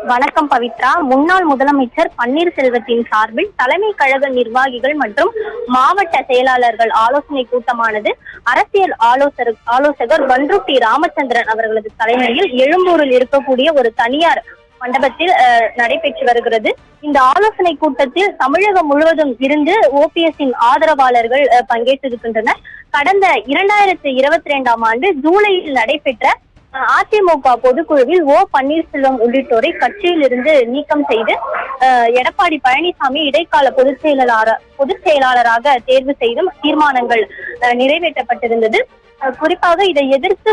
வணக்கம் பவித்ரா. முன்னாள் முதலமைச்சர் பன்னீர்செல்வத்தின் சார்பில் தலைமை கழக நிர்வாகிகள் மற்றும் மாவட்ட செயலாளர்கள் ஆலோசனை கூட்டமானது அரசியல் ஆலோசகர் பண்ருட்டி ராமச்சந்திரன் அவர்களது தலைமையில் எழும்பூரில் இருக்கக்கூடிய ஒரு தனியார் மண்டபத்தில் நடைபெற்று வருகிறது. இந்த ஆலோசனை கூட்டத்தில் தமிழகம் முழுவதும் இருந்து ஓபிஎஸ்ஸின் ஆதரவாளர்கள் பங்கேற்றிருக்கின்றனர். கடந்த 2022ஆம் ஆண்டு ஜூலையில் நடைபெற்ற அதிமுக பொதுக்குழுவில் பன்னீர்செல்வம் உள்ளிட்டோரை கட்சியில் இருந்து நீக்கம் செய்து எடப்பாடி பழனிசாமி இடைக்கால பொதுச் செயலாளராக தேர்வு செய்தும் தீர்மானங்கள் நிறைவேற்றப்பட்டிருந்தது. குறிப்பாக இதை எதிர்த்து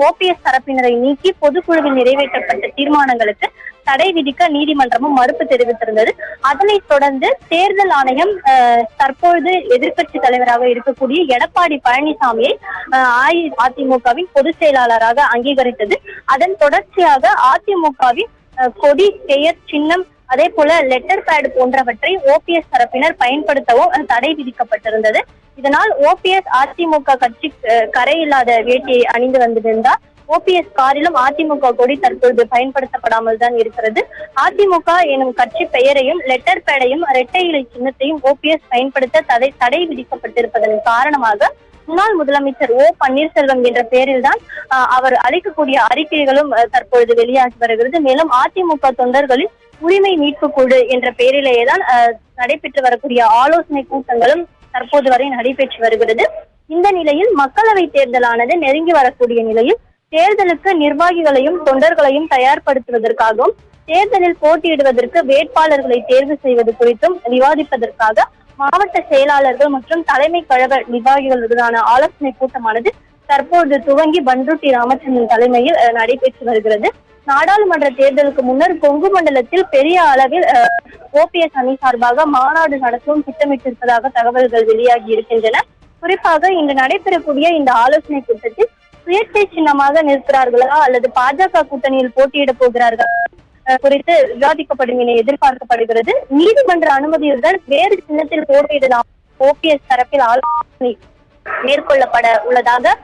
ஓபிஎஸ் தரப்பினரை நீக்கி பொதுக்குழுவில் நிறைவேற்றப்பட்ட தீர்மானங்களுக்கு தடை விதிக்க நீதிமன்றமும் மறுப்பு தெரிவித்திருந்தது. அதனைத் தொடர்ந்து தேர்தல் ஆணையம் தற்பொழுது எதிர்க்கட்சி தலைவராக இருக்கக்கூடிய எடப்பாடி பழனிசாமியை அதிமுகவின் பொதுச் செயலாளராக அங்கீகரித்தது. அதன் தொடர்ச்சியாக அதிமுகவின் கொடி, பெயர், சின்னம், அதே போல லெட்டர் பேட் போன்றவற்றை ஓபிஎஸ் தரப்பினர் பயன்படுத்தவும் தடை விதிக்கப்பட்டிருந்தது. இதனால் ஓபிஎஸ் அதிமுக கட்சி கரையில்லாத வேட்டியை அணிந்து வந்திருந்தார். ஓபிஎஸ் காரிலும் அதிமுக கொடி தற்பொழுது பயன்படுத்தப்படாமல் தான் இருக்கிறது. அதிமுக எனும் கட்சி பெயரையும் லெட்டர் பேடையும் இரட்டை இலை சின்னத்தையும் ஓபிஎஸ் பயன்படுத்த தடை விதிக்கப்பட்டிருப்பதன் காரணமாக முன்னாள் முதலமைச்சர் பன்னீர்செல்வம் என்ற பெயரில் தான் அவர் அளிக்கக்கூடிய அறிக்கைகளும் தற்பொழுது வெளியாகி வருகிறது. மேலும் அதிமுக தொண்டர்களின் உரிமை மீட்பு குழு என்ற பெயரிலேயே தான் நடைபெற்று வரக்கூடிய ஆலோசனை கூட்டங்களும் தற்போது வரை நடைபெற்று வருகிறது. இந்த நிலையில் மக்களவை தேர்தலானது நெருங்கி வரக்கூடிய நிலையில் தேர்தலுக்கு நிர்வாகிகளையும் தொண்டர்களையும் தயார்படுத்துவதற்காகவும் தேர்தலில் போட்டியிடுவதற்கு வேட்பாளர்களை தேர்வு செய்வது குறித்தும் விவாதிப்பதற்காக மாவட்ட செயலாளர்கள் மற்றும் தலைமை கழக நிர்வாகிகளுடனான ஆலோசனை கூட்டமானது தற்போது துவங்கி பண்ருட்டி ராமச்சந்திரன் தலைமையில் நடைபெற்று வருகிறது. நாடாளுமன்ற தேர்தலுக்கு முன்னர் கொங்கு மண்டலத்தில் பெரிய அளவில் ஓபிஎஸ் அணி சார்பாக மாநாடு நடத்தவும் திட்டமிட்டிருப்பதாக தகவல்கள் வெளியாகி இருக்கின்றன. குறிப்பாக இன்று நடைபெறக்கூடிய இந்த ஆலோசனை கூட்டத்தில் சுயேட்சை சின்னமாக நிற்கிறார்களா அல்லது பாஜக கூட்டணியில் போட்டியிட போகிறார்கள் குறித்து விவாதிக்கப்படும் என எதிர்பார்க்கப்படுகிறது. நீதிமன்ற அனுமதியுடன் வேறு சின்னத்தில் போட்டியிடலாம் ஓபிஎஸ் தரப்பில் ஆலோசனை மேற்கொள்ளப்பட உள்ளதாக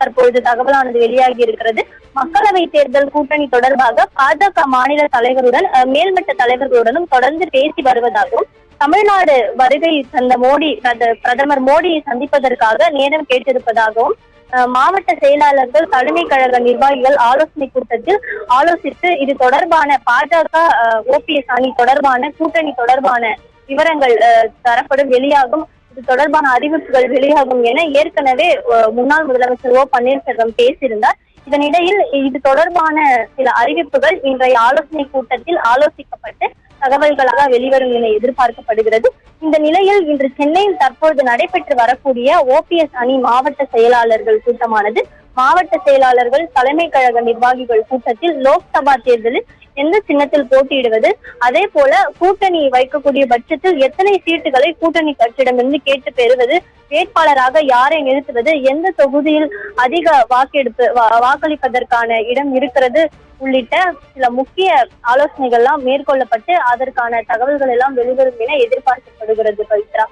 தற்பொழுது தகவலானது வெளியாகி இருக்கிறது. மக்களவை தேர்தல் கூட்டணி தொடர்பாக பாஜக மாநில தலைவருடன் மேல்மட்ட தலைவர்களுடனும் தொடர்ந்து பேசி வருவதாகவும் தமிழ்நாடு வருகை தந்த பிரதமர் மோடியை சந்திப்பதற்காக நேரம் கேட்டிருப்பதாகவும் மாவட்ட செயலாளர்கள், தலைமை கழக நிர்வாகிகள் ஆலோசனை கூட்டத்தில் ஆலோசித்து இது தொடர்பான பாஜக ஓபிஎஸ் அணி தொடர்பான கூட்டணி தொடர்பான விவரங்கள் தரப்படும், வெளியாகும், இது தொடர்பான அறிவிப்புகள் வெளியாகும் என ஏற்கனவே முன்னாள் முதலமைச்சர் பன்னீர்செல்வம் பேசியிருந்தார். இதனிடையில் இது தொடர்பான சில அறிவிப்புகள் இன்றைய ஆலோசனை கூட்டத்தில் ஆலோசிக்கப்பட்டு தகவல்களாக வெளிவரும் என எதிர்பார்க்கப்படுகிறது. இந்த நிலையில் இன்று சென்னையில் தற்போது நடைபெற்று வரக்கூடிய ஓபிஎஸ் அணி மாவட்ட செயலாளர்கள் கூட்டமானது மாவட்ட செயலாளர்கள், தலைமை கழக நிர்வாகிகள் கூட்டத்தில் லோக்சபா தேர்தலில் எந்த சின்னத்தில் போட்டியிடுவது, அதே போல கூட்டணி வைக்கக்கூடிய பட்சத்தில் எத்தனை சீட்டுகளை கூட்டணி கட்சியிடமிருந்து கேட்டு பெறுவது, வேட்பாளராக யாரை நிறுத்துவது, எந்த தொகுதியில் அதிக வாக்களிப்பதற்கான இடம் இருக்கிறது உள்ளிட்ட சில முக்கிய ஆலோசனைகள் எல்லாம் மேற்கொள்ளப்பட்டு அதற்கான தகவல்கள் எல்லாம் வெளிவரும் என எதிர்பார்க்கப்படுகிறது. பவித்ரா.